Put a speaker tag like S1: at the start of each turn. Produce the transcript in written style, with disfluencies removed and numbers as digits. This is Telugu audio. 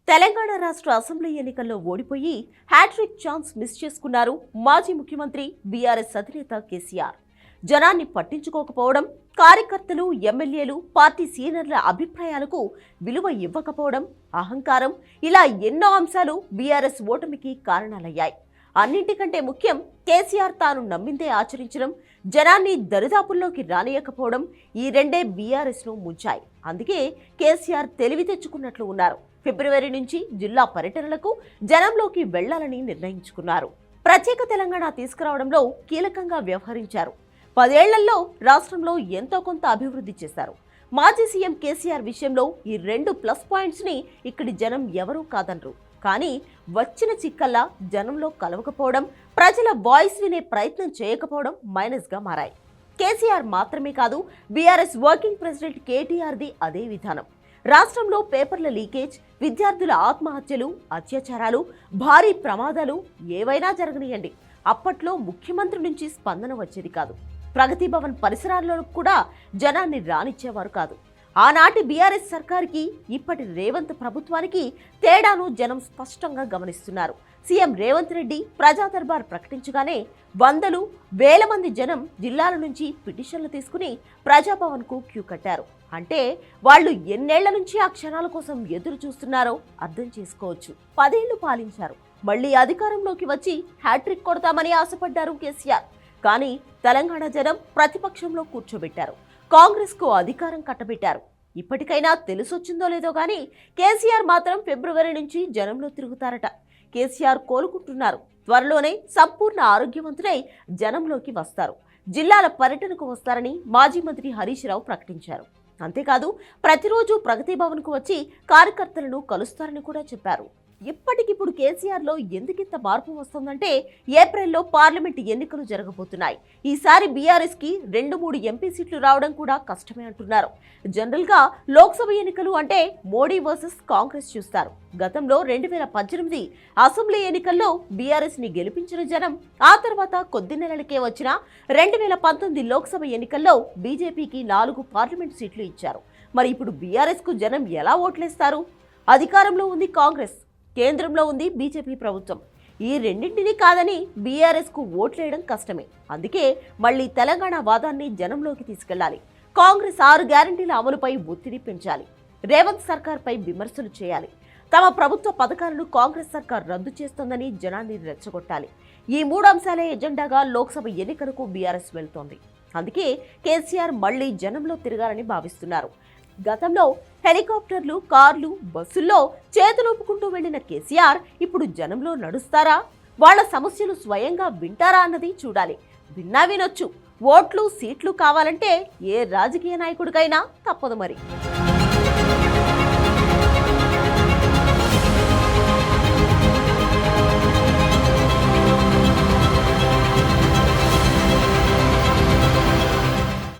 S1: తెలంగాణ రాష్ట్ర అసెంబ్లీ ఎన్నికల్లో ఓడిపోయి హ్యాట్రిక్ ఛాన్స్ మిస్ చేసుకున్నారు మాజీ ముఖ్యమంత్రి బీఆర్ఎస్ అధినేత కేసీఆర్. జనాన్ని పట్టించుకోకపోవడం, కార్యకర్తలు, ఎమ్మెల్యేలు, పార్టీ సీనియర్ల అభిప్రాయాలకు విలువ ఇవ్వకపోవడం, అహంకారం ఇలా ఎన్నో అంశాలు బీఆర్ఎస్ ఓటమికి కారణాలయ్యాయి. అన్నింటికంటే ముఖ్యం కేసీఆర్ తాను నమ్మిందే ఆచరించడం, జనాన్ని దరిదాపుల్లోకి రానియకపోవడం ఈ రెండే బీఆర్ఎస్ను ముంచాయి. అందుకే కేసీఆర్ తెలివి తెచ్చుకున్నట్లు ఉన్నారు. ఫిబ్రవరి నుంచి జిల్లా పర్యటనలకు జనంలోకి వెళ్లాలని నిర్ణయించుకున్నారు. ప్రత్యేక తెలంగాణ తీసుకురావడంలో కీలకంగా వ్యవహరించారు. 10 ఏళ్లలో రాష్ట్రంలో ఎంతో కొంత అభివృద్ధి చేశారు. మాజీ సీఎం కేసీఆర్ విషయంలో ఈ 2 ప్లస్ పాయింట్స్ ని ఇక్కడి జనం ఎవరూ కాదనరు. కానీ వచ్చిన చిక్కల్లా జనంలో కలవకపోవడం, ప్రజల వాయిస్ వినే ప్రయత్నం చేయకపోవడం మైనస్ గా మారాయి. కేసీఆర్ మాత్రమే కాదు, బీఆర్ఎస్ వర్కింగ్ ప్రెసిడెంట్ కేటీఆర్ది అదే విధానం. రాష్ట్రంలో పేపర్ల లీకేజ్, విద్యార్థుల ఆత్మహత్యలు, అత్యాచారాలు, భారీ ప్రమాదాలు ఏవైనా జరగనియండి, అప్పట్లో ముఖ్యమంత్రి నుంచి స్పందన వచ్చేది కాదు. ప్రగతి భవన్ పరిసరాల్లో కూడా జనాన్ని రానిచ్చేవారు కాదు. ఆనాటి బీఆర్ఎస్ సర్కార్కి ఇప్పటి రేవంత్ ప్రభుత్వానికి తేడాను జనం స్పష్టంగా గమనిస్తున్నారు. సీఎం రేవంత్ రెడ్డి ప్రజా దర్బార్ ప్రకటించగానే వందలు, వేల మంది జనం జిల్లాల నుంచి పిటిషన్లు తీసుకుని ప్రజాభవన్కు క్యూ కట్టారు. అంటే వాళ్ళు ఎన్నేళ్ల నుంచి ఆ క్షణాల కోసం ఎదురు చూస్తున్నారో అర్థం చేసుకోవచ్చు. 10 ఏళ్లు పాలించారు. మళ్లీ అధికారంలోకి వచ్చి హ్యాట్రిక్ కొడతామని ఆశపడ్డారు కేసీఆర్. కానీ తెలంగాణ జనం ప్రతిపక్షంలో కూర్చోబెట్టారు. కాంగ్రెస్కు అధికారం కట్టబెట్టారు. ఇప్పటికైనా తెలిసొచ్చిందో లేదో గానీ కేసీఆర్ మాత్రం ఫిబ్రవరి నుంచి జనంలో తిరుగుతారట. కేసీఆర్ కోలుకుంటున్నారు. త్వరలోనే సంపూర్ణ ఆరోగ్యవంతుడై జనంలోకి వస్తారు. జిల్లాల పర్యటనకు వస్తారని మాజీ మంత్రి హరీష్ రావు ప్రకటించారు. అంతేకాదు ప్రతిరోజు ప్రగతి భవన్కు వచ్చి కార్యకర్తలను కలుస్తారని కూడా చెప్పారు. ఇప్పటికిప్పుడు కేసీఆర్లో ఎందుకింత మార్పు వస్తుందంటే ఏప్రిల్లో పార్లమెంట్ ఎన్నికలు జరగబోతున్నాయి. ఈసారి బీఆర్ఎస్కి 2-3 ఎంపీ సీట్లు రావడం కూడా కష్టమే అంటున్నారు. జనరల్గా లోక్సభ ఎన్నికలు అంటే మోడీ వర్సెస్ కాంగ్రెస్ చూస్తారు. గతంలో 2018 అసెంబ్లీ ఎన్నికల్లో బీఆర్ఎస్ని గెలిపించిన జనం ఆ తర్వాత కొద్ది నెలలకే వచ్చిన 2019 లోక్సభ ఎన్నికల్లో బీజేపీకి 4 పార్లమెంట్ సీట్లు ఇచ్చారు. మరి ఇప్పుడు బీఆర్ఎస్కు జనం ఎలా ఓట్లేస్తారు? అధికారంలో ఉంది కాంగ్రెస్, కేంద్రంలో ఉంది బీజేపీ ప్రభుత్వం. ఈ రెండింటినీ కాదని బీఆర్ఎస్కు ఓట్లేయడం కష్టమే. అందుకే మళ్లీ తెలంగాణ వాదాన్ని జనంలోకి తీసుకెళ్లాలి. కాంగ్రెస్ 6 గ్యారంటీల అమలుపై ఒత్తిడి పెంచాలి. రేవంత్ సర్కార్పై విమర్శలు చేయాలి. తమ ప్రభుత్వ పథకాలను కాంగ్రెస్ సర్కార్ రద్దు చేస్తోందని జనాన్ని రెచ్చగొట్టాలి. ఈ 3 అంశాలే ఎజెండాగా లోక్సభ ఎన్నికలకు బీఆర్ఎస్ వెళ్తోంది. అందుకే కేసీఆర్ మళ్లీ జనంలో తిరగాలని భావిస్తున్నారు. గతంలో హెలికాప్టర్లు, కార్లు, బస్సుల్లో చేతులూపుకుంటూ వెళ్లిన కేసీఆర్ ఇప్పుడు జనంలో నడుస్తారా? వాళ్ల సమస్యలు స్వయంగా వింటారా అన్నది చూడాలి. విన్నా వినొచ్చు. ఓట్లు, సీట్లు కావాలంటే ఏ రాజకీయ నాయకుడికైనా తప్పదు మరి.